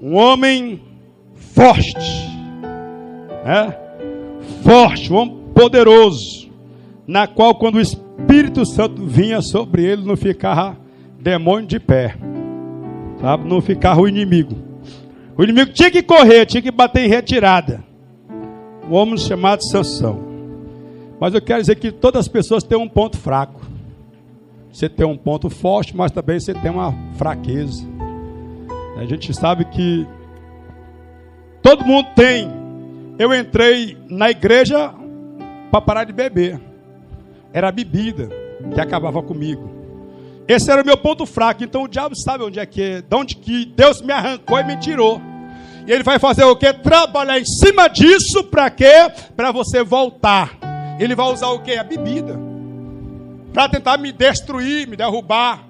um homem forte, né? Forte, um homem poderoso, na qual quando o Espírito Santo vinha sobre ele, não ficava demônio de pé, sabe? Não ficava o inimigo. O inimigo tinha que correr, tinha que bater em retirada. Um homem chamado Sansão. Mas eu quero dizer que todas as pessoas têm um ponto fraco. Você tem um ponto forte, mas também você tem uma fraqueza. A gente sabe que todo mundo tem. Eu entrei na igreja para parar de beber. Era a bebida que acabava comigo. Esse era o meu ponto fraco. Então o diabo sabe onde é que é, de onde que Deus me arrancou e me tirou. E ele vai fazer o quê? Trabalhar em cima disso para quê? Para você voltar. Ele vai usar o quê? A bebida. Para tentar me destruir, me derrubar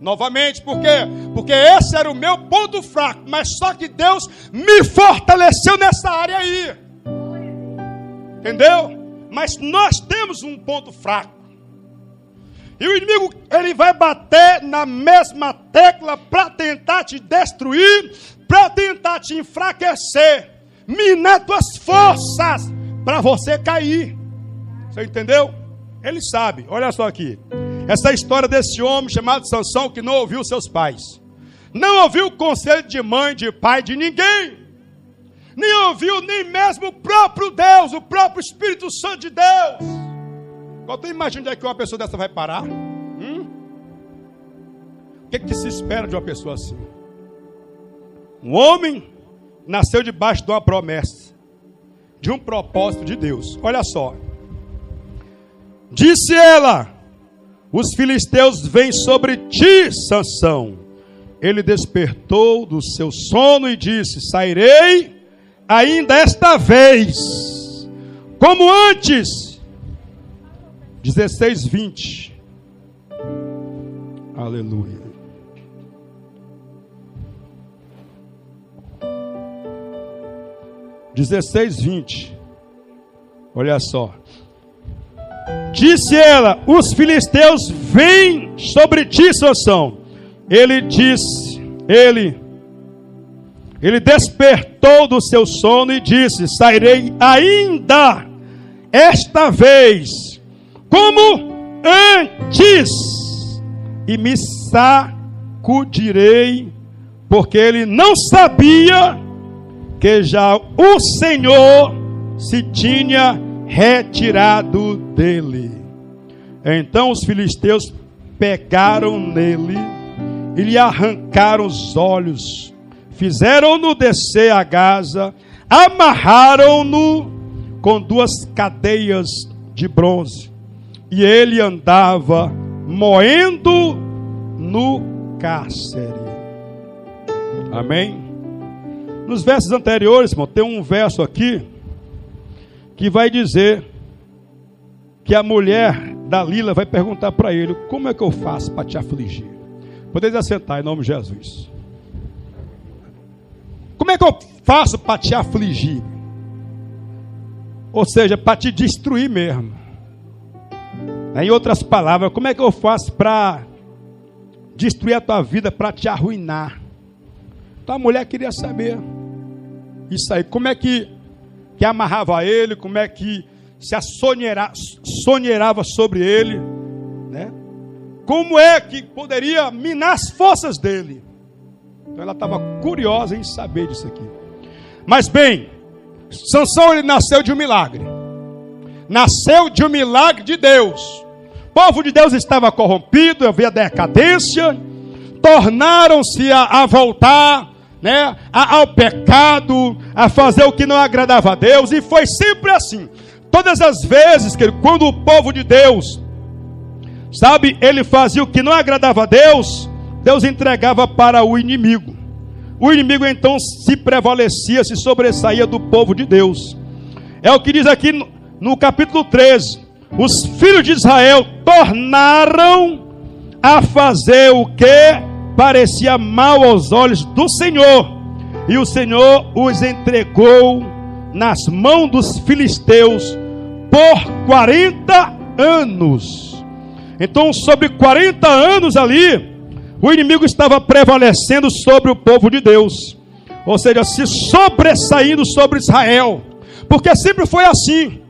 novamente. Por quê? Porque esse era o meu ponto fraco. Mas só que Deus me fortaleceu nessa área aí. Entendeu? Mas nós temos um ponto fraco. E o inimigo, ele vai bater na mesma tecla para tentar te destruir, para tentar te enfraquecer, minar tuas forças para você cair. Você entendeu? Ele sabe. Olha só aqui. Essa história desse homem chamado Sansão que não ouviu seus pais. Não ouviu o conselho de mãe, de pai, de ninguém. Nem ouviu nem mesmo o próprio Deus, o próprio Espírito Santo de Deus. Qual tu imagina onde é que uma pessoa dessa vai parar? O que se espera de uma pessoa assim? Um homem nasceu debaixo de uma promessa, de um propósito de Deus. Olha só. Disse ela: os filisteus vêm sobre ti, Sansão. Ele despertou do seu sono e disse: sairei ainda esta vez, como antes. 16:20. Aleluia. Olha só. Disse ela: os filisteus vêm sobre ti, Sansão. Ele disse, ele despertou do seu sono e disse: sairei ainda esta vez, como antes, e me sacudirei, porque ele não sabia que já o Senhor se tinha retirado dele. Então os filisteus pegaram nele e lhe arrancaram os olhos, fizeram-no descer a Gaza, amarraram-no com 2 cadeias de bronze, e ele andava moendo no cárcere. Amém? Nos versos anteriores, irmão, tem um verso aqui que vai dizer que a mulher Dalila vai perguntar para ele: como é que eu faço para te afligir? Podeis assentar em nome de Jesus. Como é que eu faço para te afligir? Ou seja, para te destruir mesmo. Em outras palavras, como é que eu faço para destruir a tua vida, para te arruinar? Então a mulher queria saber isso aí. Como é que amarrava ele, como é que se assonerava sobre ele, né? Como é que poderia minar as forças dele? Então ela estava curiosa em saber disso aqui. Mas bem, Sansão, ele nasceu de um milagre. Nasceu de um milagre de Deus. O povo de Deus estava corrompido, havia decadência, tornaram-se a voltar, né, ao pecado, a fazer o que não agradava a Deus, e foi sempre assim. Todas as vezes que quando o povo de Deus, sabe, ele fazia o que não agradava a Deus, Deus entregava para o inimigo. O inimigo então se prevalecia, se sobressaía do povo de Deus. É o que diz aqui no capítulo 13. Os filhos de Israel tornaram a fazer o que parecia mal aos olhos do Senhor, e o Senhor os entregou nas mãos dos filisteus por 40 anos. Então, sobre 40 anos ali, o inimigo estava prevalecendo sobre o povo de Deus. Ou seja, se sobressaindo sobre Israel. Porque sempre foi assim.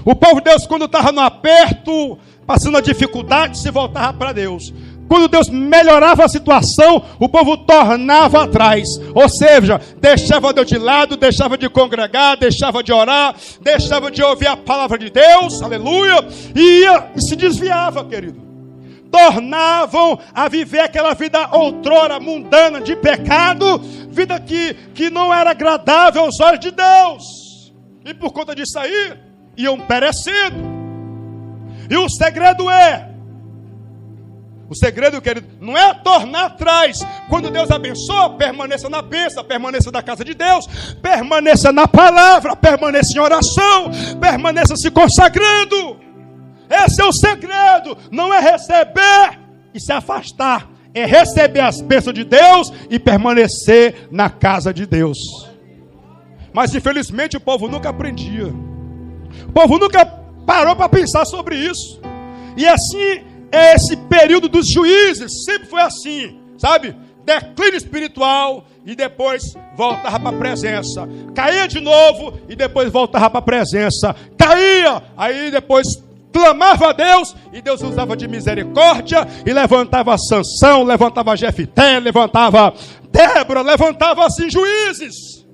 O povo de Deus, quando estava no aperto, passando a dificuldade, se voltava para Deus. Quando Deus melhorava a situação, o povo tornava atrás. Ou seja, deixava Deus de lado, deixava de congregar, deixava de orar, deixava de ouvir a palavra de Deus, aleluia, e se desviava, querido. Tornavam a viver aquela vida outrora mundana de pecado, vida que não era agradável aos olhos de Deus. E por conta disso aí, iam perecendo. E o segredo, querido, não é tornar atrás. Quando Deus abençoa, permaneça na bênção, permaneça na casa de Deus, permaneça na palavra, permaneça em oração, permaneça se consagrando. Esse é o segredo. Não é receber e se afastar, é receber as bênçãos de Deus e permanecer na casa de Deus. Mas infelizmente o povo nunca aprendia. O povo nunca parou para pensar sobre isso. E assim é esse período dos juízes. Sempre foi assim, sabe? Declínio espiritual e depois voltava para a presença. Caía de novo e depois voltava para a presença. Caía, aí depois clamava a Deus e Deus usava de misericórdia e levantava Sansão, levantava Jefté, levantava Débora, levantava assim juízes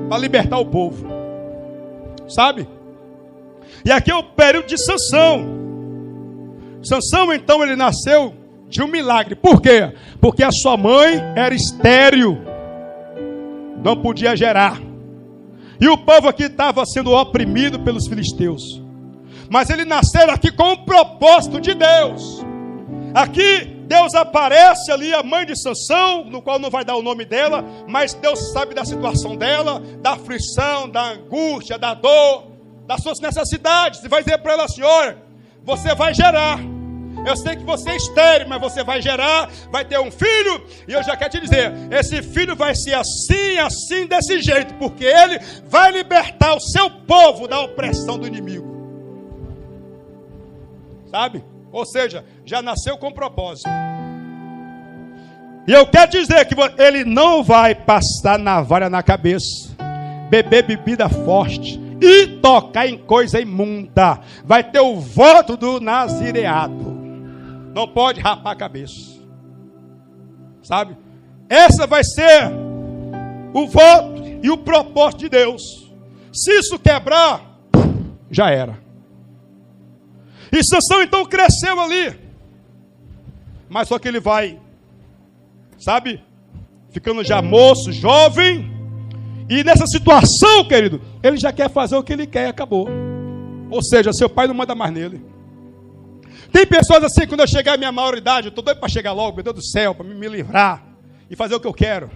para libertar o povo, sabe? E aqui é o período de Sansão. Sansão, então, ele nasceu de um milagre. Por quê? Porque a sua mãe era estéril, não podia gerar, e o povo aqui estava sendo oprimido pelos filisteus. Mas ele nasceu aqui com o propósito de Deus. Aqui Deus aparece ali, a mãe de Sansão, no qual não vai dar o nome dela, mas Deus sabe da situação dela, da aflição, da angústia, da dor, das suas necessidades. E vai dizer para ela assim: olha, você vai gerar. Eu sei que você é estéril, mas você vai gerar, vai ter um filho. E eu já quero te dizer, esse filho vai ser assim, assim, desse jeito, porque ele vai libertar o seu povo da opressão do inimigo. Sabe? Ou seja, já nasceu com propósito. E eu quero dizer que ele não vai passar navalha na cabeça, beber bebida forte e tocar em coisa imunda. Vai ter o voto do nazireado. Não pode rapar a cabeça. Sabe? Essa vai ser o voto e o propósito de Deus. Se isso quebrar, já era. E Sansão então cresceu ali. Mas só que ele vai, sabe, ficando já moço, jovem. E nessa situação, querido, ele já quer fazer o que ele quer e acabou. Ou seja, seu pai não manda mais nele. Tem pessoas assim, quando eu chegar à minha maioridade, eu estou doido para chegar logo, meu Deus do céu, para me livrar e fazer o que eu quero.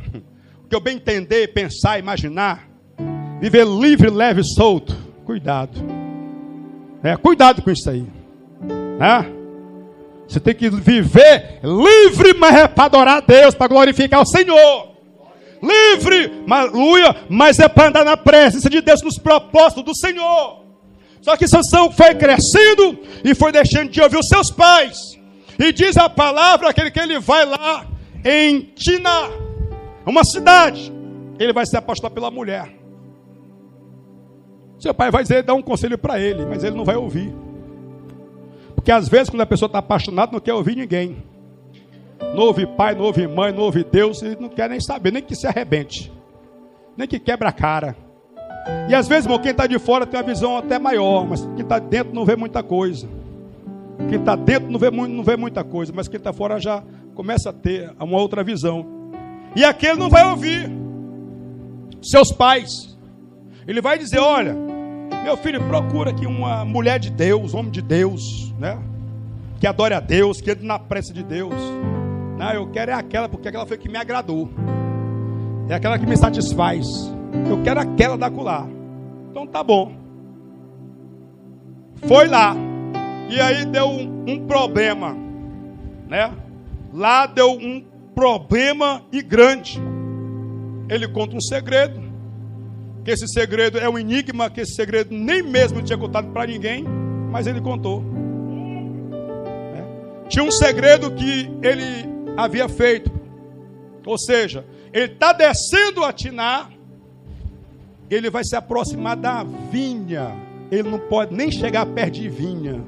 O que eu bem entender, pensar, imaginar. Viver livre, leve e solto. Cuidado. Cuidado com isso aí. Você tem que viver livre, mas é para adorar a Deus, para glorificar o Senhor. Livre, aleluia, mas é para andar na presença de Deus, nos propósitos do Senhor. Só que Sansão foi crescendo e foi deixando de ouvir os seus pais. E diz a palavra que ele vai lá em Tiná, uma cidade. Ele vai se apaixonar pela mulher. Seu pai vai dizer, dar um conselho para ele, mas ele não vai ouvir. Porque às vezes quando a pessoa está apaixonada não quer ouvir ninguém. Não ouve pai, não ouve mãe, não ouve Deus. E não quer nem saber, nem que se arrebente, nem que quebra a cara. E às vezes, irmão, quem está de fora tem uma visão até maior, mas quem está dentro não vê muita coisa. Quem está dentro não vê muita coisa, mas quem está fora já começa a ter uma outra visão. E aquele não vai ouvir seus pais. Ele vai dizer, olha, meu filho, procura aqui uma mulher de Deus, homem de Deus, né? Que adore a Deus, que entre na presença de Deus. Não, eu quero é aquela, porque aquela foi que me agradou. É aquela que me satisfaz. Eu quero aquela da acolá. Então tá bom. Foi lá. E aí deu um problema, né? Lá deu um problema e grande. Ele conta um segredo. Que esse segredo é um enigma, que esse segredo nem mesmo tinha contado para ninguém, mas ele contou. Tinha um segredo que ele havia feito. Ou seja, Ele está descendo a Tiná. Ele vai se aproximar da vinha. Ele não pode nem chegar perto de vinha.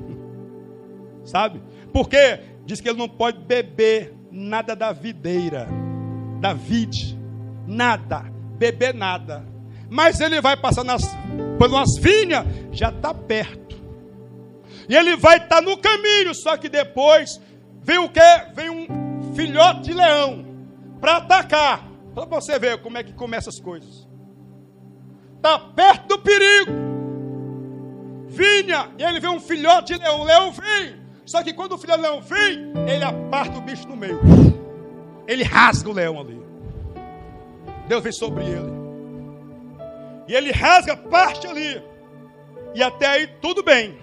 Sabe? Porque diz que ele não pode beber nada da videira, da vide. Nada. Beber nada. Mas ele vai passar por umas vinhas, já está perto. E ele vai estar no caminho, só que depois vem o quê? Vem um filhote de leão para atacar. Para você ver como é que começam as coisas. Está perto do perigo. Vinha, e ele vê um filhote de leão. O leão vem. Só que quando o filhote de leão vem, ele aparta o bicho no meio. Ele rasga o leão ali. Deus vem sobre ele. E ele rasga parte ali. E até aí tudo bem.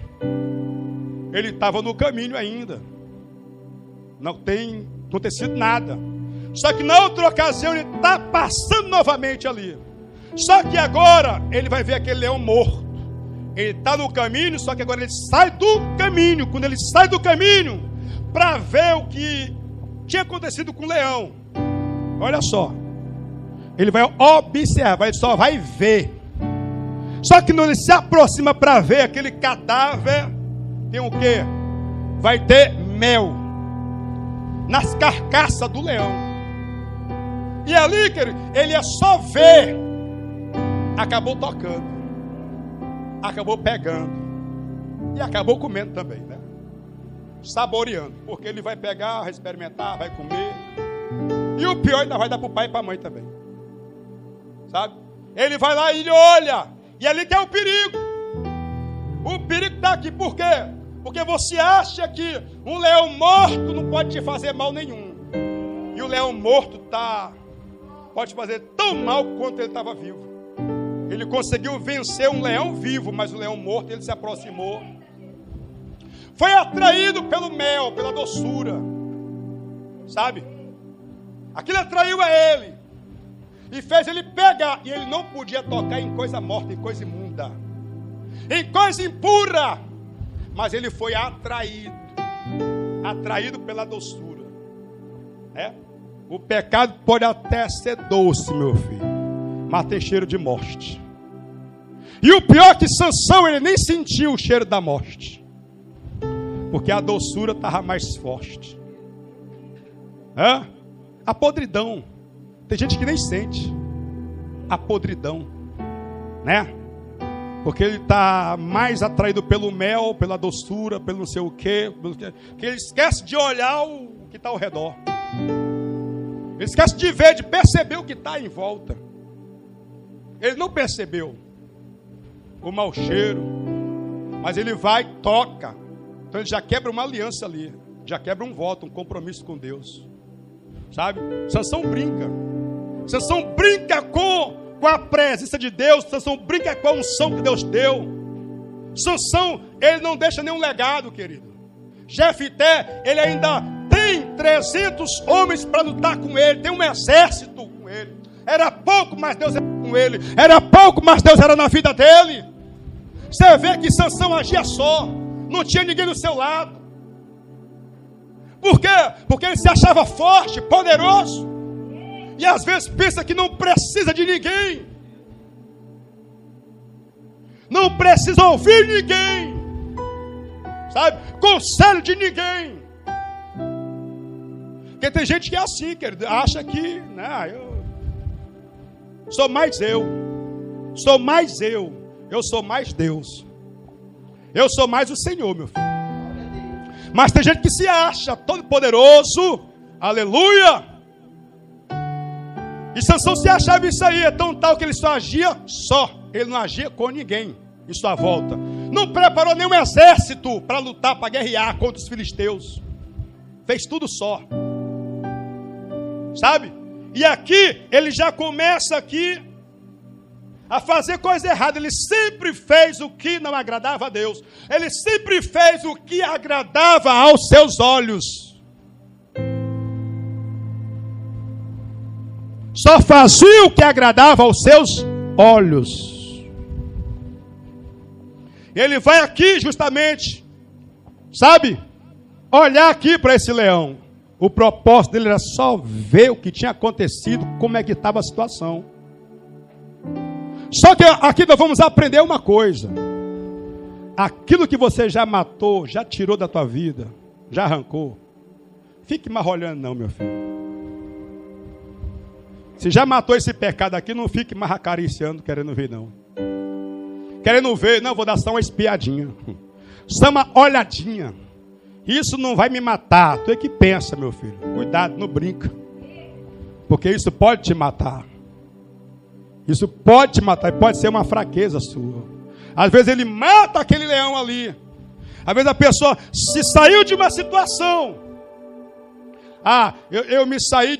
Ele estava no caminho ainda. Não tem acontecido nada. Só que na outra ocasião ele está passando novamente ali. Só que agora ele vai ver aquele leão morto. Ele está no caminho, só que agora ele sai do caminho. Quando ele sai do caminho, para ver o que tinha acontecido com o leão. Olha só. Ele vai observar, ele só vai ver. Só que quando ele se aproxima para ver aquele cadáver, tem o quê? Vai ter mel nas carcaças do leão. E ali, querido, ele é só ver. Acabou tocando. Acabou pegando. E acabou comendo também, né? Saboreando. Porque ele vai pegar, vai experimentar, vai comer. E o pior ainda vai dar para o pai e para a mãe também. Sabe? Ele vai lá e ele olha. E ali que é o perigo. O perigo está aqui. Por quê? Porque você acha que um leão morto não pode te fazer mal nenhum. E o leão morto pode fazer tão mal quanto ele estava vivo. Ele conseguiu vencer um leão vivo, mas o leão morto, ele se aproximou. Foi atraído pelo mel, pela doçura. Sabe? Aquilo atraiu a ele. E fez ele pegar. E ele não podia tocar em coisa morta, em coisa imunda. Em coisa impura. Mas ele foi atraído. Atraído pela doçura. É? O pecado pode até ser doce, meu filho. Mas tem cheiro de morte. E o pior é que Sansão, ele nem sentiu o cheiro da morte. Porque a doçura estava mais forte. É? A podridão. Tem gente que nem sente a podridão, né? Porque ele está mais atraído pelo mel, pela doçura, pelo não sei o quê, que ele esquece de olhar o que está ao redor. Ele esquece de ver, de perceber o que está em volta. Ele não percebeu o mau cheiro, mas ele vai e toca. Então ele já quebra uma aliança ali, já quebra um voto, um compromisso com Deus. Sabe? Sansão brinca. Sansão brinca com a presença de Deus. Sansão brinca com a unção que Deus deu. Sansão, ele não deixa nenhum legado, querido. Jefité, ele ainda tem 300 homens para lutar com ele. Tem um exército com ele. Era pouco, mas Deus era com ele. Era pouco, mas Deus era na vida dele. Você vê que Sansão agia só. Não tinha ninguém do seu lado. Por quê? Porque ele se achava forte, poderoso. E às vezes pensa que não precisa de ninguém. Não precisa ouvir ninguém. Sabe? Conselho de ninguém. Porque tem gente que é assim, querido. Acha que, eu sou mais eu. Sou mais eu. Eu sou mais Deus. Eu sou mais o Senhor, meu filho. Mas tem gente que se acha todo poderoso. Aleluia. E Sansão se achava isso aí. É tão tal que ele só agia só. Ele não agia com ninguém em sua volta. Não preparou nenhum exército para lutar, para guerrear contra os filisteus. Fez tudo só. Sabe? E aqui, ele já começa aqui a fazer coisa errada. Ele sempre fez o que não agradava a Deus. Ele sempre fez o que agradava aos seus olhos. Só fazia o que agradava aos seus olhos. Ele vai aqui justamente, sabe? Olhar aqui para esse leão. O propósito dele era só ver o que tinha acontecido, como é que estava a situação. Só que aqui nós vamos aprender uma coisa. Aquilo que você já matou, já tirou da tua vida, já arrancou. Fique mais olhando não, meu filho. Se já matou esse pecado aqui, não fique mais acariciando, querendo ver não. Querendo ver, não, vou dar só uma espiadinha. Só uma olhadinha. Isso não vai me matar. Tu é que pensa, meu filho. Cuidado, não brinca. Porque isso pode te matar. Isso pode te matar. E pode ser uma fraqueza sua. Às vezes ele mata aquele leão ali. Às vezes a pessoa se saiu de uma situação. Eu me saí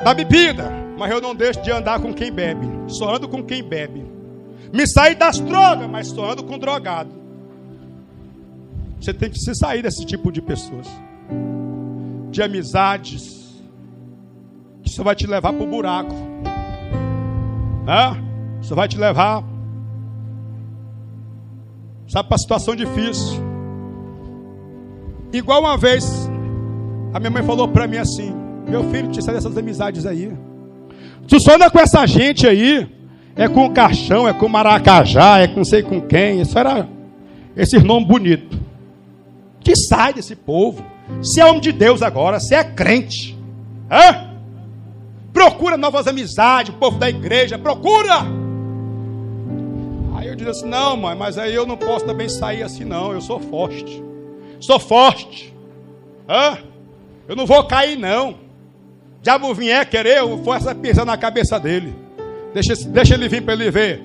da bebida. Mas eu não deixo de andar com quem bebe. Só ando com quem bebe. Me saí das drogas, mas só ando com drogado. Você tem que se sair desse tipo de pessoas. De amizades. Que isso vai te levar para o buraco. Isso vai te levar, sabe, para situação difícil. Igual uma vez, a minha mãe falou para mim assim: meu filho, te sai dessas amizades aí. Tu só anda com essa gente aí. É com o caixão, é com o maracajá, é com sei com quem. Isso era esse nome bonito. Que sai desse povo. Se é homem de Deus agora, se é crente. Procura novas amizades, o povo da igreja, procura. Aí eu disse assim: não, mãe, mas aí eu não posso também sair assim não, eu sou forte. Sou forte. Eu não vou cair não. O diabo vier querer, eu vou pisar na cabeça dele. Deixa ele vir para ele ver.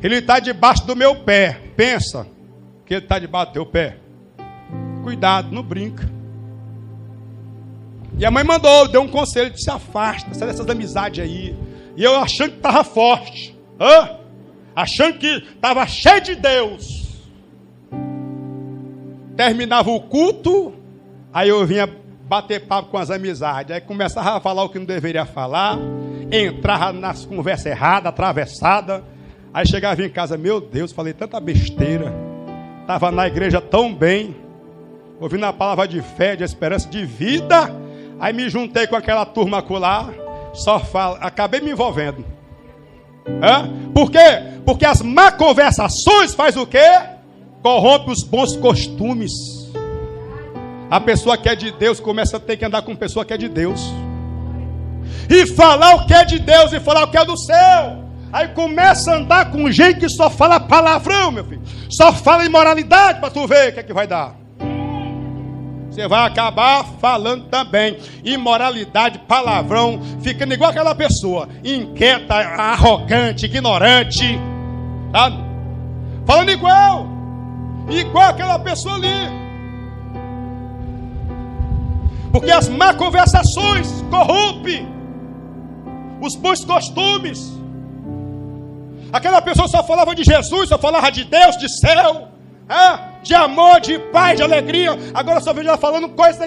Ele está debaixo do meu pé. Pensa que ele está debaixo do teu pé. Cuidado, não brinca. E a mãe deu um conselho, disse: afasta, sai dessas amizades aí. E eu achando que estava forte. Achando que estava cheio de Deus. Terminava o culto, aí eu vinha bater papo com as amizades. Aí começava a falar o que não deveria falar. Entrava nas conversas erradas, atravessadas. Aí chegava em casa: meu Deus, falei tanta besteira. Estava na igreja tão bem, ouvindo a palavra de fé, de esperança, de vida. Aí me juntei com aquela turma lá. Acabei me envolvendo. Por quê? Porque as má conversações faz o quê? Corrompe os bons costumes. A pessoa que é de Deus começa a ter que andar com pessoa que é de Deus. E falar o que é de Deus e falar o que é do céu. Aí começa a andar com gente que só fala palavrão, meu filho. Só fala imoralidade para tu ver o que é que vai dar. Você vai acabar falando também imoralidade, palavrão, ficando igual aquela pessoa, inquieta, arrogante, ignorante, tá? Falando igual aquela pessoa ali. Porque as má conversações corrompem os bons costumes. Aquela pessoa só falava de Jesus, só falava de Deus, de céu, de amor, de paz, de alegria. Agora só vejo ela falando coisa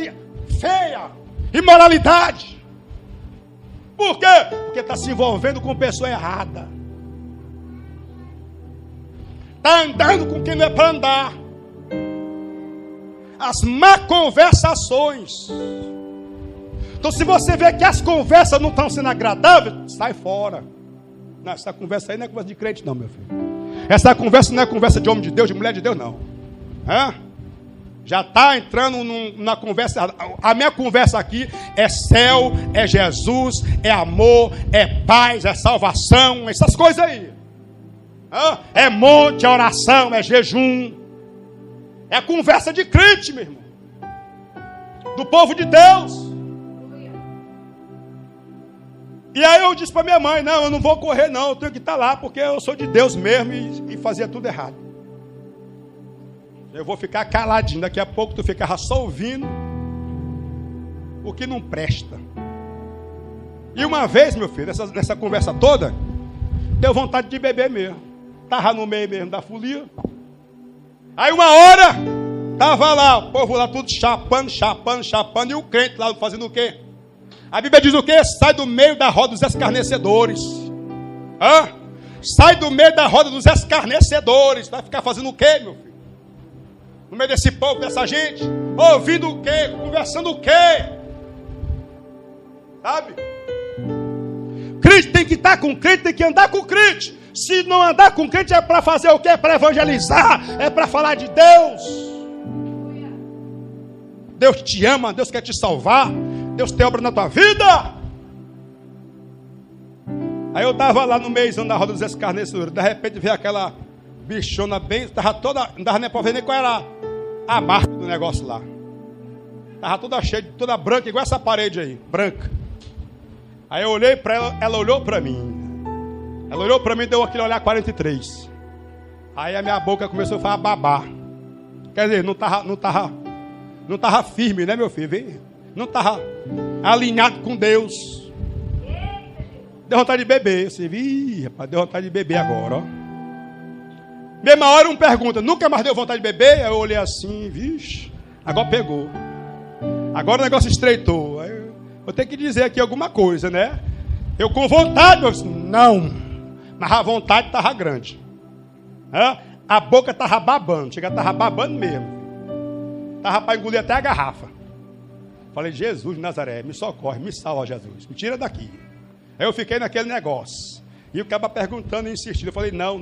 feia, imoralidade. Por quê? Porque está se envolvendo com pessoa errada. Está andando com quem não é para andar. As má conversações. Então se você vê que as conversas não estão sendo agradáveis, sai fora. Não, essa conversa aí não é conversa de crente não, meu filho. Essa conversa não é conversa de homem de Deus, de mulher de Deus não. Já está entrando na conversa. A minha conversa aqui é céu, é Jesus, é amor, é paz, é salvação, essas coisas aí. É monte, é oração, é jejum. É conversa de crente, meu irmão. Do povo de Deus. E aí eu disse para minha mãe: não, eu não vou correr não, eu tenho que estar lá, porque eu sou de Deus mesmo e fazia tudo errado. Eu vou ficar caladinho, daqui a pouco tu ficava só ouvindo o que não presta. E uma vez, meu filho, nessa conversa toda, deu vontade de beber mesmo. Estava no meio mesmo da folia. Aí uma hora, estava lá, o povo lá tudo chapando, e o crente lá fazendo o quê? A Bíblia diz o quê? Sai do meio da roda dos escarnecedores. Sai do meio da roda dos escarnecedores. Vai ficar fazendo o quê, meu filho? No meio desse povo, dessa gente. Ouvindo o quê? Conversando o quê? Sabe? Crente tem que estar com crente, tem que andar com crente. Se não andar com crente é para fazer o quê? É para evangelizar, é para falar de Deus. Deus te ama, Deus quer te salvar, Deus tem obra na tua vida. Aí eu estava lá no meizão da roda dos escarnecedores, de repente veio aquela bichona bem, estava toda, não dava nem para ver nem qual era a marca do negócio lá. Estava toda cheia, toda branca, igual essa parede aí, branca. Aí eu olhei para ela, ela olhou para mim. Ela olhou para mim e deu aquele olhar 43. Aí a minha boca começou a falar babar. Quer dizer, não tava firme, né, meu filho? Não estava alinhado com Deus. Deu vontade de beber. Você viu, rapaz, deu vontade de beber agora, ó. Mesma hora um pergunta, nunca mais deu vontade de beber? Aí eu olhei assim, vixe, agora pegou. Agora o negócio estreitou. Aí eu vou ter que dizer aqui alguma coisa, né? Eu com vontade, eu disse, não. Mas a vontade estava grande. A boca estava babando, estava babando mesmo. Estava para engolir até a garrafa. Falei, Jesus de Nazaré, me socorre, me salva, Jesus. Me tira daqui. Aí eu fiquei naquele negócio. E o cara perguntando e insistindo. Eu falei, não.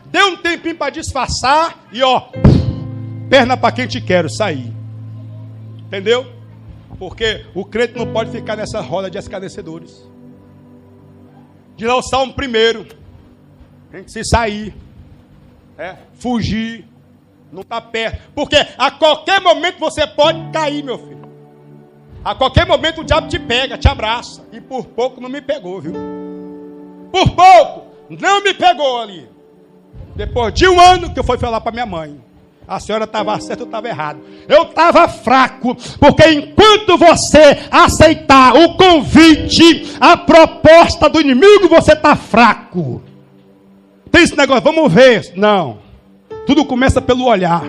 Deu um tempinho para disfarçar e ó, perna para quem te quero, sair. Entendeu? Porque o crente não pode ficar nessa roda de escarnecedores. De lá o Salmo primeiro. Tem que se sair. Fugir. Não está perto. Porque a qualquer momento você pode cair, meu filho. A qualquer momento o diabo te pega, te abraça. E por pouco não me pegou, viu? Por pouco não me pegou ali. Depois de um ano que eu fui falar para minha mãe. A senhora estava certa, eu estava errado. Eu estava fraco. Porque enquanto você aceitar o convite, a proposta do inimigo, você está fraco. Tem esse negócio, vamos ver. Não. Tudo começa pelo olhar.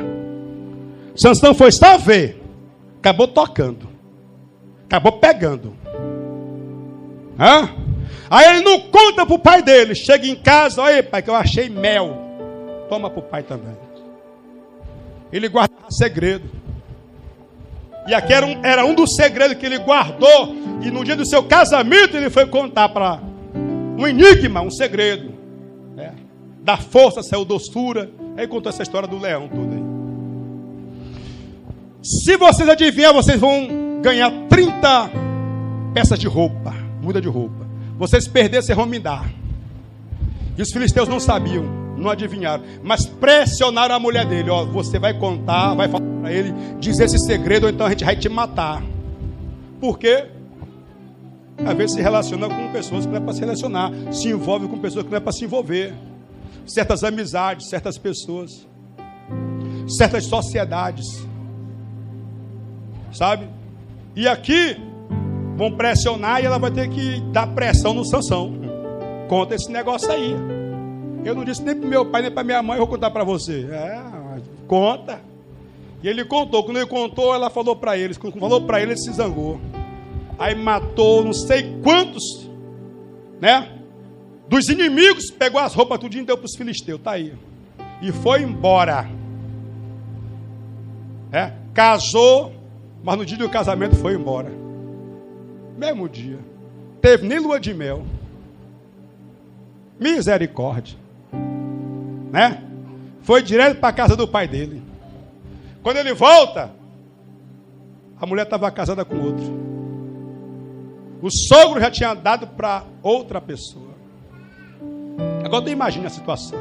Sansão foi só ver. Acabou tocando. Acabou pegando. Aí ele não conta pro pai dele. Chega em casa, olha aí, pai, que eu achei mel. Toma pro pai também. Ele guardava segredo. E aqui era um dos segredos que ele guardou. E no dia do seu casamento ele foi contar para um enigma, um segredo. Da força saiu doçura. Aí contou essa história do leão toda aí. Se vocês adivinhar, vocês vão ganhar 30 peças de roupa, muda de roupa. Vocês perderem, vocês vão me dar. E os filisteus não sabiam, não adivinharam, mas pressionaram a mulher dele. Ó, você vai contar, vai falar para ele, dizer esse segredo, ou então a gente vai te matar. Por quê? Às vezes se relaciona com pessoas que não é para se relacionar, se envolve com pessoas que não é para se envolver. Certas amizades, certas pessoas, certas sociedades, sabe? E aqui vão pressionar e ela vai ter que dar pressão no Sansão. Conta esse negócio aí. Eu não disse nem para meu pai nem para minha mãe, eu vou contar para você. Conta. E ele contou. Quando ele contou, ela falou para eles. Quando falou para ele, ele se zangou. Aí matou não sei quantos, né? Dos inimigos, pegou as roupas tudinho e deu para os filisteus. Tá aí. E foi embora. Casou, mas no dia do casamento foi embora. Mesmo dia. Teve nem lua de mel. Misericórdia. Né? Foi direto para a casa do pai dele. Quando ele volta, a mulher estava casada com outro. O sogro já tinha dado para outra pessoa. Agora tu imagina a situação.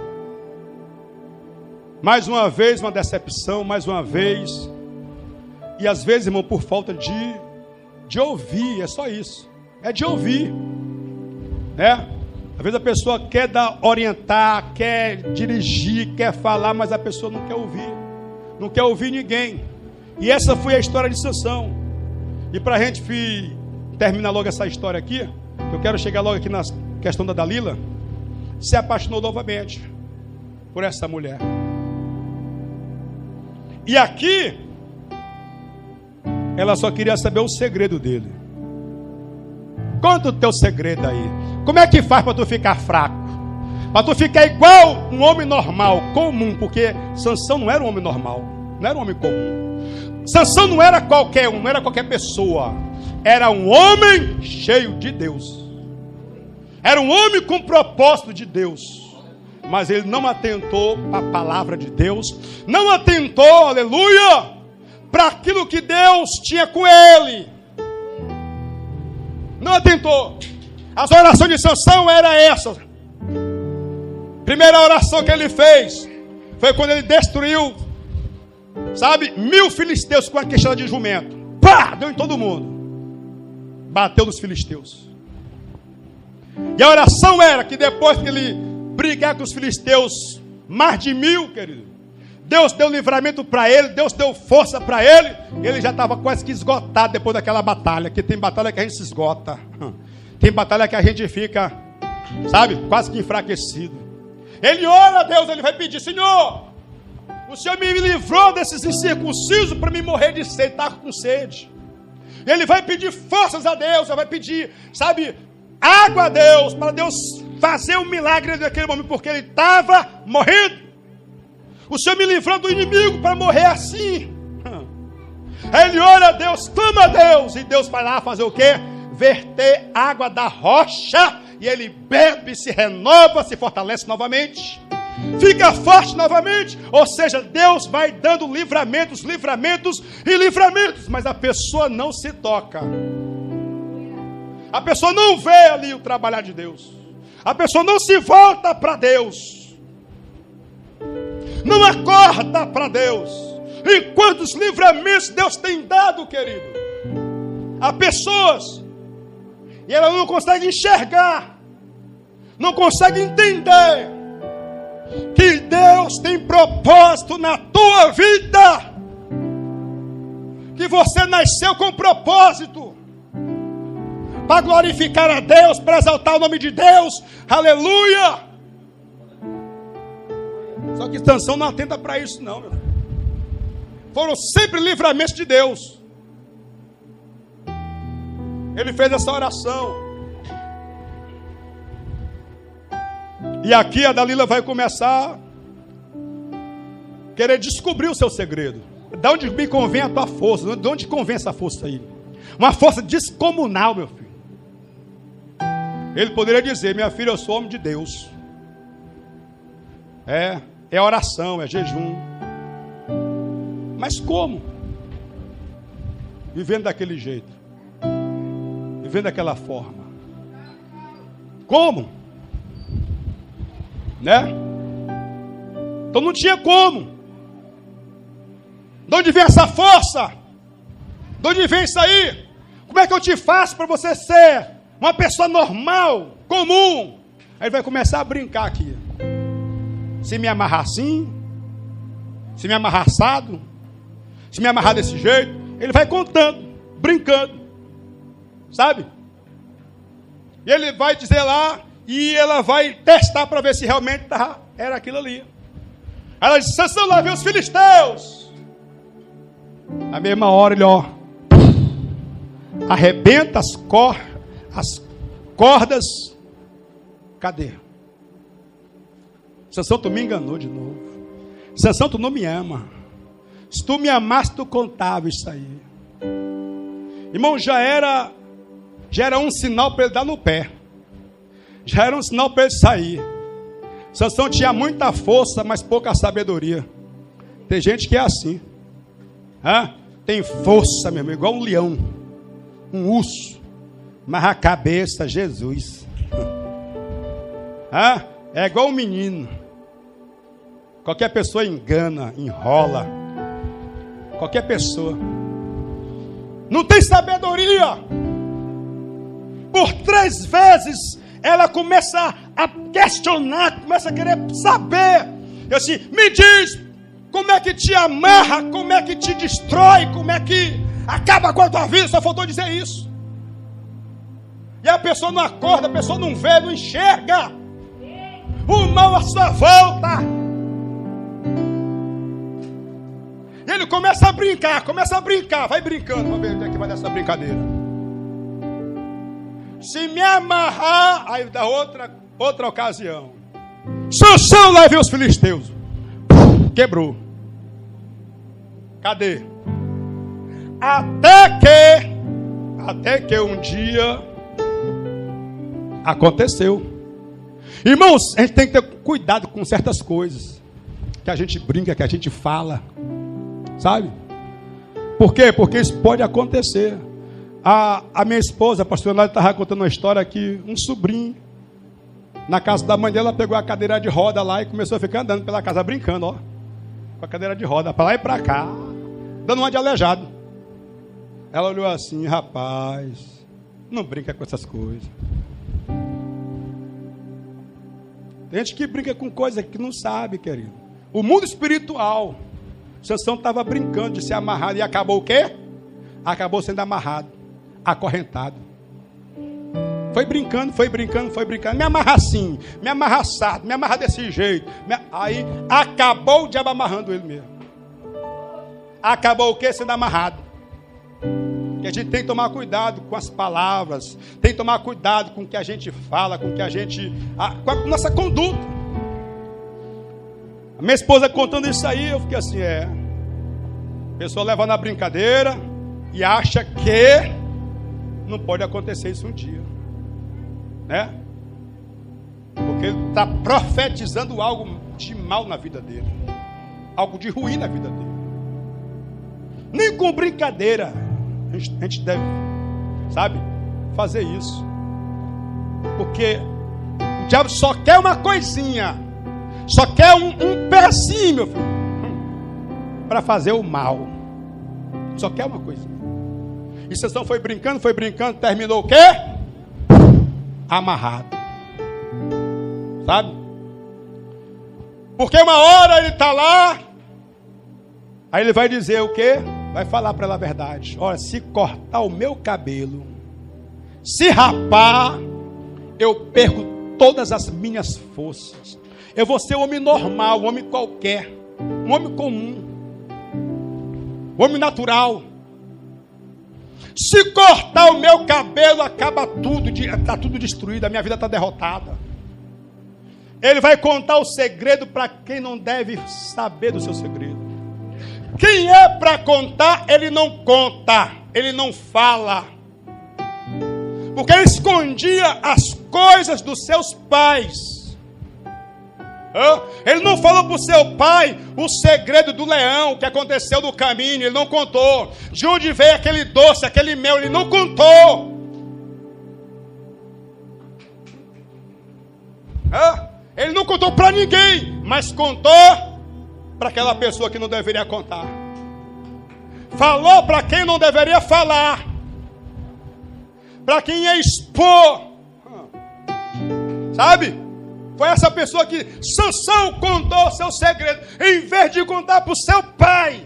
Mais uma vez uma decepção, mais uma vez. E às vezes, irmão, por falta de ouvir, é só isso. É de ouvir. Às vezes a pessoa quer orientar, quer dirigir, quer falar, mas a pessoa não quer ouvir. Não quer ouvir ninguém. E essa foi a história de Sansão. E para a gente terminar logo essa história aqui, eu quero chegar logo aqui na questão da Dalila. Se apaixonou novamente por essa mulher. E aqui ela só queria saber o segredo dele. Conta o teu segredo aí. Como é que faz para tu ficar fraco? Para tu ficar igual um homem normal, comum. Porque Sansão não era um homem normal, não era um homem comum. Sansão não era qualquer um, não era qualquer pessoa. Era um homem cheio de Deus. Era um homem com propósito de Deus. Mas ele não atentou para a palavra de Deus. Não atentou, aleluia, para aquilo que Deus tinha com ele. Não atentou. As orações de Sansão eram essas. Primeira oração que ele fez foi quando ele destruiu, 1000 filisteus com a queixada de jumento. Pá! Deu em todo mundo. Bateu nos filisteus. E a oração era que depois que ele brigar com os filisteus, mais de 1000, querido, Deus deu livramento para ele, Deus deu força para ele. Ele já estava quase que esgotado depois daquela batalha. Que tem batalha que a gente se esgota. Tem batalha que a gente fica, quase que enfraquecido. Ele ora a Deus, ele vai pedir: Senhor, o Senhor me livrou desses incircuncisos para me morrer de sede, estar com sede. Ele vai pedir forças a Deus, ele vai pedir, água a Deus, para Deus fazer um milagre naquele momento, porque ele estava morrendo. O Senhor me livrou do inimigo para morrer assim. Aí ele ora a Deus, clama a Deus, e Deus vai lá fazer o quê? Verter água da rocha, e ele bebe, se renova, se fortalece novamente, fica forte novamente. Ou seja, Deus vai dando livramentos, mas a pessoa não se toca. A pessoa não vê ali o trabalhar de Deus. A pessoa não se volta para Deus. Não acorda para Deus. E quantos livramentos Deus tem dado, querido, a pessoas, e ela não consegue enxergar, não consegue entender que Deus tem propósito na tua vida, que você nasceu com propósito, para glorificar a Deus, para exaltar o nome de Deus, aleluia. Só que Sansão não atenta para isso não, meu. Foram sempre livramentos de Deus. Ele fez essa oração. E aqui a Dalila vai começar a querer descobrir o seu segredo. De onde me convém a tua força? De onde convém essa força aí? Uma força descomunal, meu filho. Ele poderia dizer: minha filha, eu sou homem de Deus. É oração, é jejum. Mas como? Vivendo daquele jeito. Vivendo daquela forma. Como? Né? Então não tinha como. De onde vem essa força? De onde vem isso aí? Como é que eu te faço para você ser uma pessoa normal, comum? Aí ele vai começar a brincar aqui. Se me amarrar assim, se me amarrar assado, se me amarrar desse jeito, ele vai contando, brincando, E ele vai dizer lá, e ela vai testar para ver se realmente era aquilo ali. Ela diz: Sansão, lá vem os filisteus. Na mesma hora ele, arrebenta as cordas. Cadê? Sansão, tu me enganou de novo. Sansão, tu não me ama. Se tu me amasse, tu contava isso aí. Irmão, já era um sinal para ele dar no pé. Já era um sinal para ele sair. Sansão tinha muita força, mas pouca sabedoria. Tem gente que é assim. Tem força, meu irmão, igual um leão, um urso, mas a cabeça, Jesus. É igual um menino. Qualquer pessoa engana, enrola. Qualquer pessoa. Não tem sabedoria. Por 3 vezes ela começa a questionar, começa a querer saber. Eu assim, me diz, como é que te amarra, como é que te destrói, como é que acaba com a tua vida? Só faltou dizer isso. E a pessoa não acorda, a pessoa não vê, não enxerga o mal à sua volta. E ele começa a brincar, vai brincando, vamos ver onde é que vai dessa brincadeira. Se me amarrar, aí dá outra ocasião. Sansão, lá vem os filisteus. Quebrou. Cadê? Até que um dia aconteceu. Irmãos, a gente tem que ter cuidado com certas coisas que a gente brinca, que a gente fala, sabe? Por quê? Porque isso pode acontecer. A minha esposa, a pastora Nádia, estava contando uma história que um sobrinho, na casa da mãe dela, pegou a cadeira de roda lá e começou a ficar andando pela casa, brincando, ó, com a cadeira de roda, para lá e para cá, dando uma de aleijado. Ela olhou assim: rapaz, não brinca com essas coisas. Tem gente que brinca com coisa que não sabe, querido. O mundo espiritual, Sansão estava brincando de ser amarrado e acabou o quê? Acabou sendo amarrado, acorrentado. Foi brincando. Me amarra assim, me amarra assado, me amarra desse jeito. Aí acabou o diabo amarrando ele mesmo. Acabou o quê? Sendo amarrado. E a gente tem que tomar cuidado com as palavras, tem que tomar cuidado com o que a gente fala, com o que a gente, com a nossa conduta. A minha esposa contando isso aí, eu fiquei assim, a pessoa leva na brincadeira e acha que não pode acontecer isso um dia, né? Porque ele está profetizando algo de mal na vida dele, algo de ruim na vida dele. Nem com brincadeira a gente deve, sabe, fazer isso. Porque o diabo só quer uma coisinha, só quer um pedacinho, meu filho, para fazer o mal. Só quer uma coisinha. E Sansão foi brincando, terminou o quê? Amarrado. Sabe? Porque uma hora ele está lá, aí ele vai dizer o quê? Vai falar para ela a verdade. Olha, se cortar o meu cabelo, se rapar, eu perco todas as minhas forças. Eu vou ser um homem normal, um homem qualquer, um homem comum, um homem natural. Se cortar o meu cabelo, acaba tudo, está tudo destruído, a minha vida está derrotada. Ele vai contar o segredo para quem não deve saber do seu segredo. Quem é para contar, ele não conta, ele não fala. Porque ele escondia as coisas dos seus pais. Ele não falou para o seu pai o segredo do leão, o que aconteceu no caminho, ele não contou. De onde veio aquele doce, aquele mel, ele não contou. Ele não contou para ninguém, mas contou para aquela pessoa que não deveria contar. Falou para quem não deveria falar. Para quem ia expor. Sabe? Foi essa pessoa que Sansão contou o seu segredo, em vez de contar para o seu pai.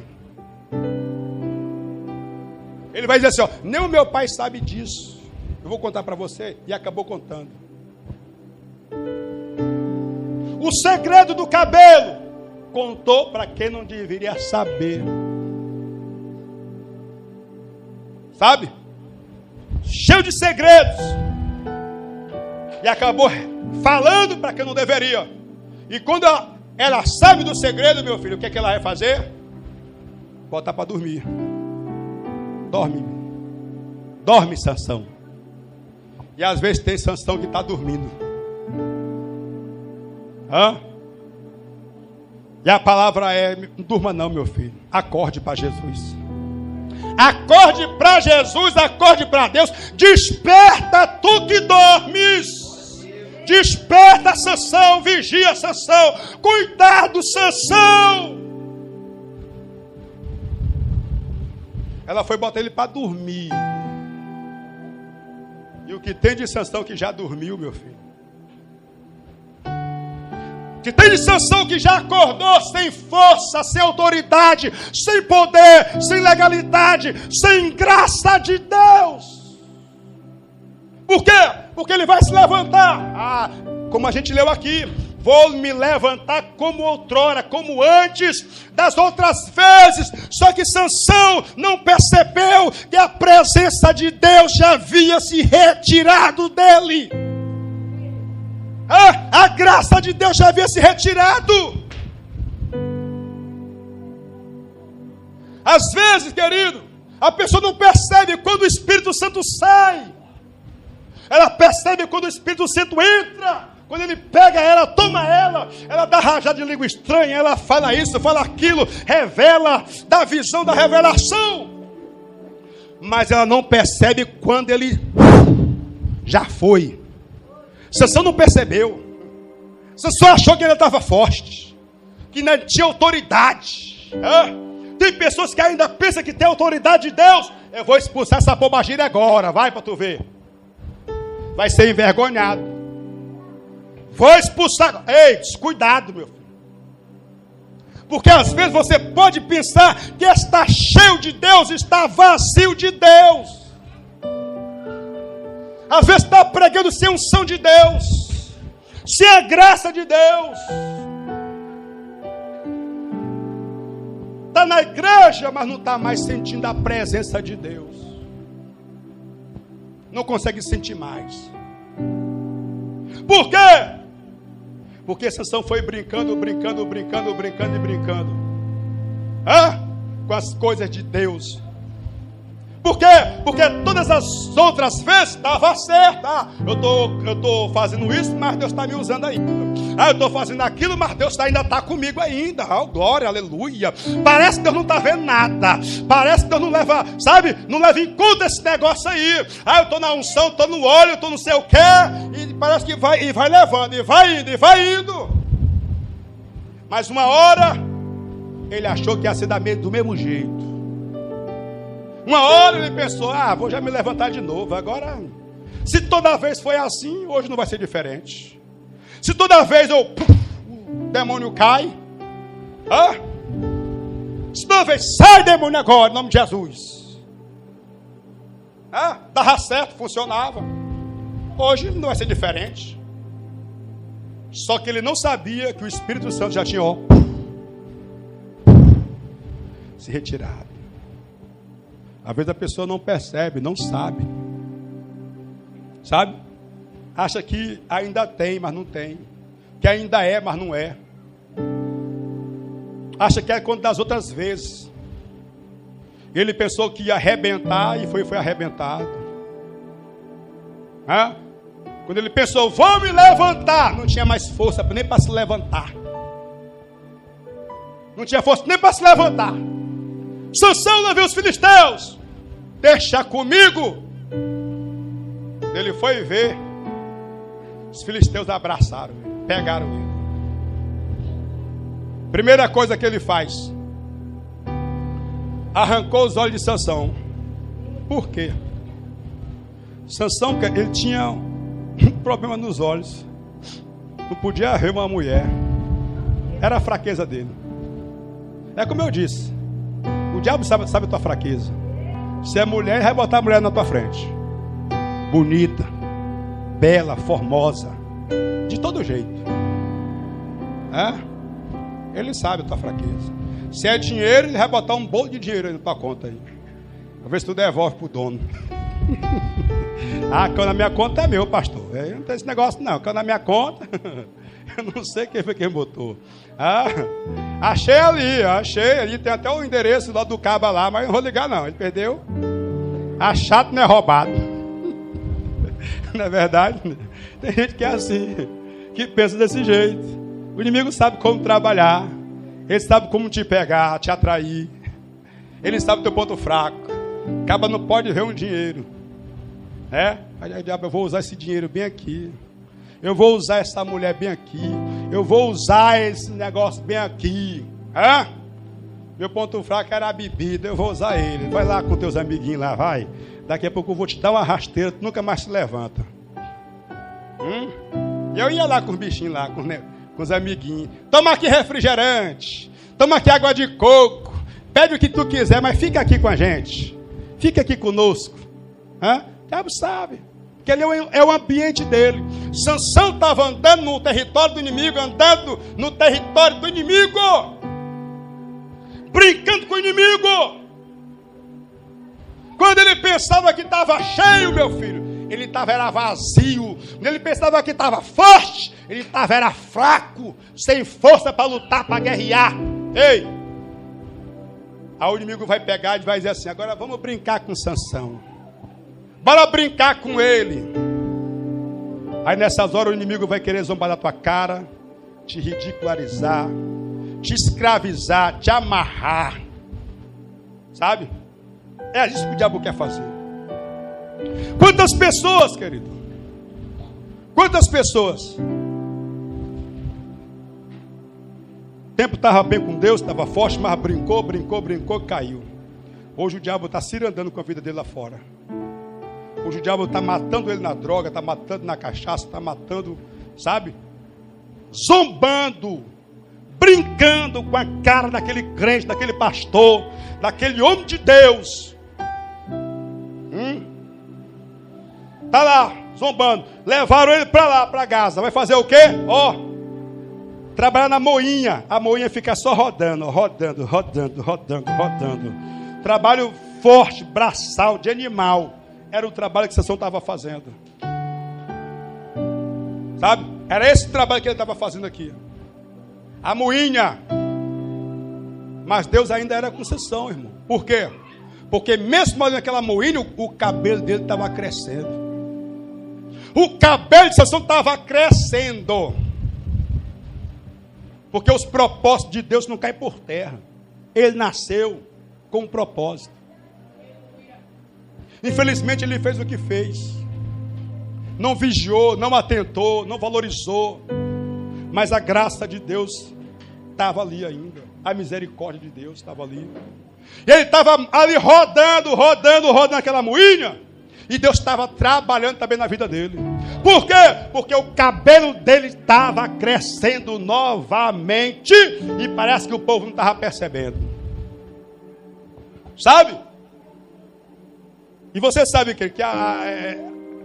Ele vai dizer assim, ó, nem o meu pai sabe disso. Eu vou contar para você. E acabou contando. O segredo do cabelo, contou para quem não deveria saber. Sabe? Cheio de segredos. E acabou falando para quem não deveria. E quando ela sabe do segredo, meu filho, o que é que ela vai fazer? Botar para dormir. Dorme, Sansão. E às vezes tem Sansão que está dormindo. E a palavra é, não durma não, meu filho. Acorde para Jesus. Acorde para Jesus, acorde para Deus. Desperta tu que dormes. Desperta, Sansão, vigia, Sansão. Cuidado, Sansão. Ela foi botar ele para dormir. E o que tem de Sansão que já dormiu, meu filho? Que tem de Sansão que já acordou sem força, sem autoridade, sem poder, sem legalidade, sem graça de Deus. Por quê? Porque ele vai se levantar. Como a gente leu aqui, vou me levantar como outrora, como antes das outras vezes. Só que Sansão não percebeu que a presença de Deus já havia se retirado dele. A graça de Deus já havia se retirado. Às vezes, querido, A pessoa não percebe quando o Espírito Santo sai. Ela percebe quando o Espírito Santo entra. Quando ele pega ela, toma ela dá rajada de língua estranha, ela fala isso, fala aquilo, revela, dá visão da revelação. Mas ela não percebe quando ele já foi. Sansão não percebeu. Sansão achou que ele estava forte, que não tinha autoridade. Tem pessoas que ainda pensam que tem autoridade de Deus. Eu vou expulsar essa bobagem agora, vai para tu ver. Vai ser envergonhado. Vou expulsar. Ei, descuidado, meu filho. Porque às vezes você pode pensar que está cheio de Deus, está vazio de Deus. Às vezes está pregando sem unção de Deus, sem a graça de Deus. Está na igreja, mas não está mais sentindo a presença de Deus. Não consegue sentir mais. Por quê? Porque Sansão foi brincando com as coisas de Deus. Por quê? Porque todas as outras vezes dava certo. Eu estou fazendo isso, mas Deus está me usando ainda. Eu estou fazendo aquilo, mas Deus ainda está comigo ainda. Glória, aleluia. Parece que Deus não está vendo nada. Parece que Deus não leva, não leva em conta esse negócio aí. Eu estou na unção, estou no óleo, estou não sei o quê. E parece que vai levando, e vai indo. Mas uma hora, ele achou que ia ser do mesmo jeito. Uma hora ele pensou, vou já me levantar de novo. Agora, se toda vez foi assim, hoje não vai ser diferente. Se toda vez o demônio cai, se toda vez sai demônio agora, em nome de Jesus. Dava certo, funcionava. Hoje não vai ser diferente. Só que ele não sabia que o Espírito Santo já tinha se retirado. Às vezes a pessoa não percebe, não sabe. Acha que ainda tem, mas não tem. Que ainda é, mas não é. Acha que é quando das outras vezes. Ele pensou que ia arrebentar e foi arrebentado. Quando ele pensou, vou me levantar, não tinha mais força nem para se levantar. Não tinha força nem para se levantar. Sansão não viu os filisteus. Deixa comigo. Ele foi ver. Os filisteus abraçaram ele, pegaram ele. Primeira coisa que ele faz: arrancou os olhos de Sansão. Por quê? Sansão, ele tinha um problema nos olhos. Não podia ver uma mulher. Era a fraqueza dele. É como eu disse, o diabo sabe a tua fraqueza. Se é mulher, ele vai botar a mulher na tua frente. Bonita, bela, formosa, de todo jeito. Ele sabe a tua fraqueza. Se é dinheiro, ele vai botar um bolo de dinheiro aí na tua conta aí. Pra ver se tu devolve pro dono. Que na minha conta é meu, pastor. Eu não tem esse negócio não, que na minha conta. Eu não sei quem foi quem botou. Achei ali, tem até o endereço lá do caba lá, mas não vou ligar não, ele perdeu. Achado não é roubado. Não é verdade? Tem gente que é assim, que pensa desse jeito. O inimigo sabe como trabalhar. Ele sabe como te pegar, te atrair. Ele sabe o teu ponto fraco. Caba não pode ver um dinheiro. Aí, diabo, eu vou usar esse dinheiro bem aqui. Eu vou usar essa mulher bem aqui. Eu vou usar esse negócio bem aqui. Meu ponto fraco era a bebida. Eu vou usar ele. Vai lá com teus amiguinhos lá, vai. Daqui a pouco eu vou te dar uma rasteira. Tu nunca mais se levanta. Eu ia lá com os bichinhos lá, com os amiguinhos. Toma aqui refrigerante. Toma aqui água de coco. Pede o que tu quiser, mas fica aqui com a gente. Fica aqui conosco. O diabo sabe. Porque ele é o ambiente dele. Sansão estava andando no território do inimigo, brincando com o inimigo. Quando ele pensava que estava cheio, meu filho, ele era vazio. Quando ele pensava que estava forte, ele era fraco, sem força para lutar, para guerrear. Ei! Aí o inimigo vai pegar e vai dizer assim: agora vamos brincar com Sansão. Bora brincar com ele. Aí nessas horas o inimigo vai querer zombar da tua cara, te ridicularizar, te escravizar, te amarrar. Sabe? É isso que o diabo quer fazer. Quantas pessoas, querido? Quantas pessoas? O tempo estava bem com Deus, estava forte, mas brincou, caiu. Hoje o diabo está cirandando com a vida dele lá fora. Hoje o diabo está matando ele na droga, está matando na cachaça, está matando, sabe? Zombando, brincando com a cara daquele crente, daquele pastor, daquele homem de Deus. Está lá, zombando. Levaram ele para lá, para Gaza. Vai fazer o quê? Trabalhar na moinha. A moinha fica só rodando. Trabalho forte, braçal, de animal. Era o trabalho que Sansão estava fazendo. Sabe? Era esse trabalho que ele estava fazendo aqui. A moinha. Mas Deus ainda era com Sansão, irmão. Por quê? Porque mesmo ali naquela moinha, o cabelo dele estava crescendo. O cabelo de Sansão estava crescendo. Porque os propósitos de Deus não caem por terra. Ele nasceu com um propósito. Infelizmente ele fez o que fez. Não vigiou, não atentou, não valorizou. Mas a graça de Deus estava ali ainda. A misericórdia de Deus estava ali. E ele estava ali rodando aquela moinha. E Deus estava trabalhando também na vida dele. Por quê? Porque o cabelo dele estava crescendo novamente. E parece que o povo não estava percebendo. Sabe? E você sabe que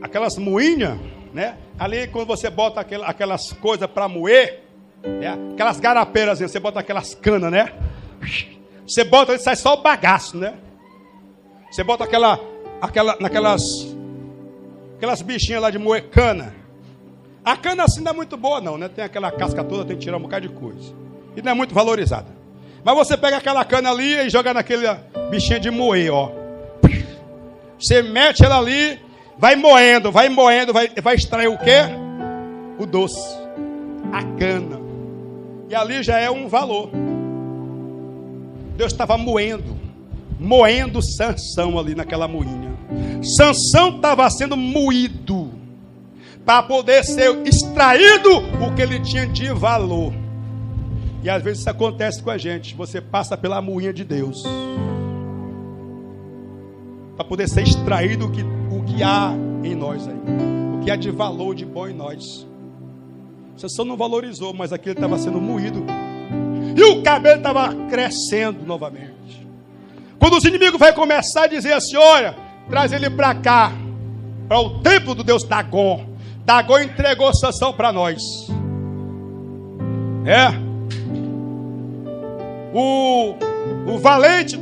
aquelas moinhas, né? Ali quando você bota aquelas coisas para moer, aquelas garapeiras, você bota aquelas canas, né? Você bota e sai só o bagaço, né? Você bota naquelas bichinhas lá de moer cana. A cana assim não é muito boa não, né? Tem aquela casca toda, tem que tirar um bocado de coisa. E não é muito valorizada. Mas você pega aquela cana ali e joga naquele bichinho de moer, ó. Você mete ela ali, vai moendo, vai extrair o quê? O doce. A cana. E ali já é um valor. Deus estava moendo Sansão ali naquela moinha. Sansão estava sendo moído para poder ser extraído o que ele tinha de valor. E às vezes isso acontece com a gente. Você passa pela moinha de Deus para poder ser extraído o que há em nós aí, o que há de valor, de bom em nós. Sansão não valorizou, mas aquilo estava sendo moído. E o cabelo estava crescendo novamente. Quando os inimigos vão começar a dizer assim: olha, traz ele para cá, para o templo do Deus Dagon. Dagon entregou Sansão para nós. O valente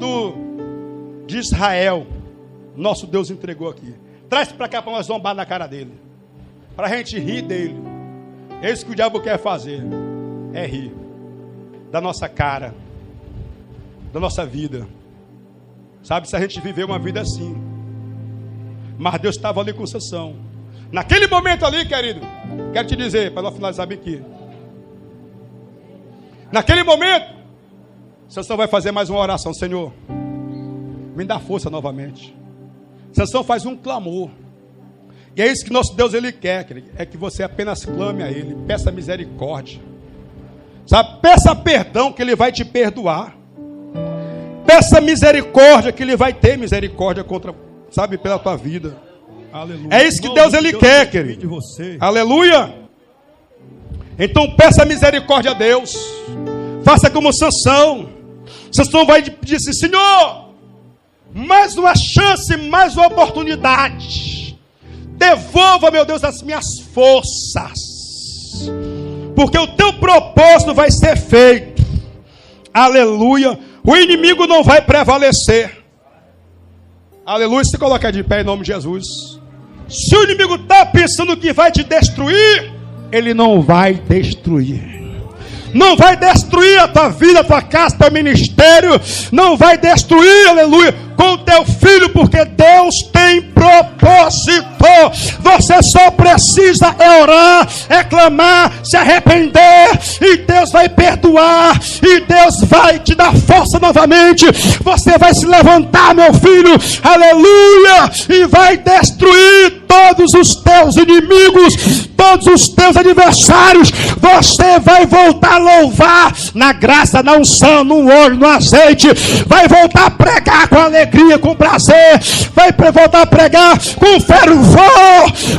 de Israel, nosso Deus entregou aqui. Traz para cá para nós zombar na cara dele, para a gente rir dele. É isso que o diabo quer fazer, é rir da nossa cara, da nossa vida. Sabe, se a gente viver uma vida assim. Mas Deus estava ali com Sansão. Naquele momento ali, querido, quero te dizer, para nós finalizar bem aqui. Naquele momento, Sansão vai fazer mais uma oração: Senhor, me dá força novamente. Sansão faz um clamor. E é isso que nosso Deus ele quer, querido, é que você apenas clame a Ele, peça misericórdia. Sabe, peça perdão que Ele vai te perdoar. Peça misericórdia que Ele vai ter misericórdia contra, sabe, pela tua vida. Aleluia. É isso que Deus ele quer, querido. Aleluia. Então peça misericórdia a Deus. Faça como Sansão. Sansão vai dizer assim: Senhor, mais uma chance, mais uma oportunidade. Devolva, meu Deus, as minhas forças, porque o teu propósito vai ser feito. Aleluia. O inimigo não vai prevalecer. Aleluia. Se coloca de pé em nome de Jesus. Se o inimigo está pensando que vai te destruir, ele não vai destruir. não vai destruir a tua vida, a tua casa, teu ministério, não vai destruir, aleluia, com o teu filho, porque Deus tem propósito. Você só precisa orar, clamar, se arrepender, e Deus vai perdoar, e Deus vai te dar força novamente. Você vai se levantar, meu filho, aleluia, e vai destruir todos os teus inimigos, todos os teus adversários. Você vai voltar a louvar na graça, na unção, no óleo, no azeite. Vai voltar a pregar com alegria, com prazer. Vai voltar a pregar com fervor.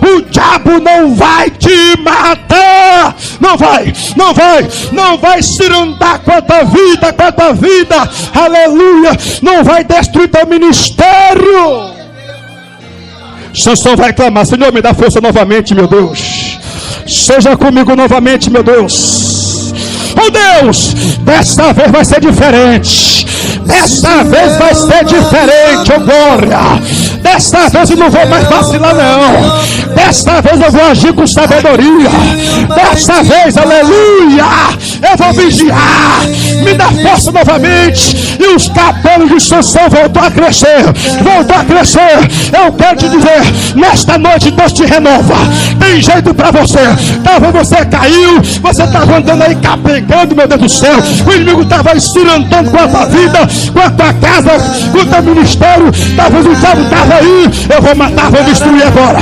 O diabo não vai te matar. Não vai cirandar com a tua vida, aleluia. Não vai destruir teu ministério. Sansão vai clamar: Senhor, me dá força novamente, meu Deus. Seja comigo novamente, meu Deus. Oh Deus, dessa vez vai ser diferente. Dessa vez vai ser diferente, oh glória. Dessa vez eu não vou mais vacilar, não. Dessa vez eu vou agir com sabedoria. Dessa vez, aleluia, eu vou vigiar. Me dá força novamente. E os cabelos de Sansão voltou a crescer. Eu quero te dizer, nesta noite Deus te renova. Tem jeito para você. Talvez você caiu, você estava andando aí capengando, meu Deus do céu. O inimigo estava estirandando com a tua vida, com a tua casa, com o teu ministério. Talvez o diabo estava aí. Eu vou matar, vou destruir agora.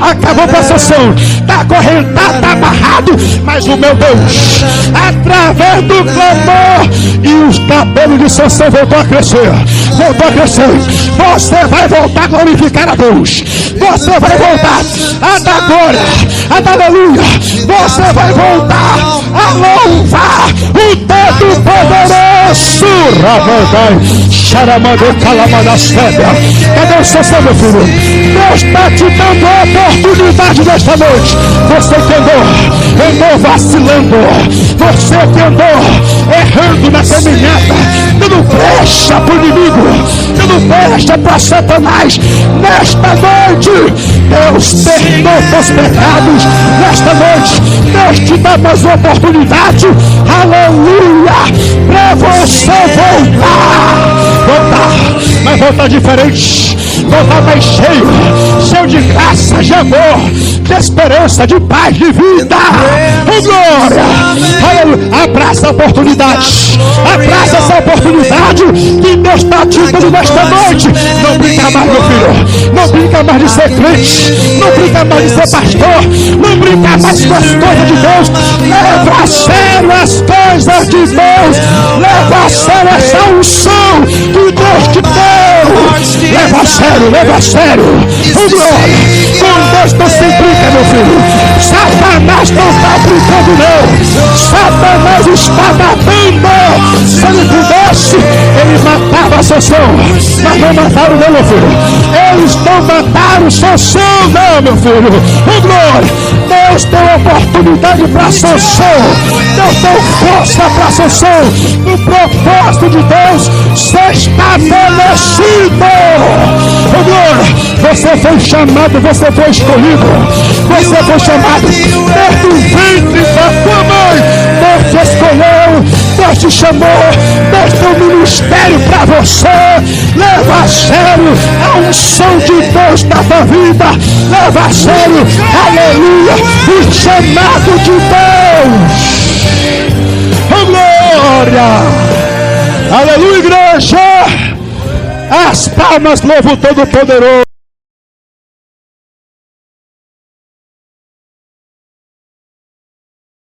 Acabou com a Sansão. Está acorrentado, está amarrado. Mas o meu Deus, através do clamor, e os cabelos de Sansão voltou a crescer. Você vai voltar a glorificar a Deus. Você vai voltar a dar glória, a dar aleluia. Você vai voltar a louvar o Dedo Poderoso. Cadê o Sansão, meu filho? Deus está te dando a oportunidade nesta noite. Você que andou vacilando, você que andou errando na caminhada, dando brecha para o inimigo, dando brecha para Satanás, nesta noite Deus perdoa teus pecados. Nesta noite Deus te dá mais uma oportunidade, aleluia, para você voltar, mas voltar diferente, voltar mais cheio de graça, de amor, de esperança, de paz, de vida. Oh glória, aleluia. Abraça a oportunidade, abraça essa oportunidade que Deus está te dando nesta noite. Não brinca mais, meu filho, não brinca mais de ser crente, não brinca mais de ser pastor, não brinca mais com as coisas de Deus. Leva a sério as coisas de Deus, leva a sério essa unção que Deus te deu. Leva a sério. Oh glória, com Deus não se brinca, meu filho. Satanás não está brincando, não. Satanás está matando. Se ele pudesse, ele matava Sansão, mas não mataram, não, meu filho. Eles não mataram Sansão, não, meu filho. Oh glória, Deus deu oportunidade para Sansão. Deus deu força para Sansão. O propósito de Deus se estabelecido. Oh glória, você foi chamado, você foi escolhido, você foi chamado desde o ventre da tua mãe. Deus te escolheu, Deus te chamou, Deus tem um ministério para você. Leva a sério a unção de Deus na tua vida. Leva a sério, aleluia, o chamado de Deus. Oh glória, aleluia, igreja. As palmas louvam o Todo-Poderoso.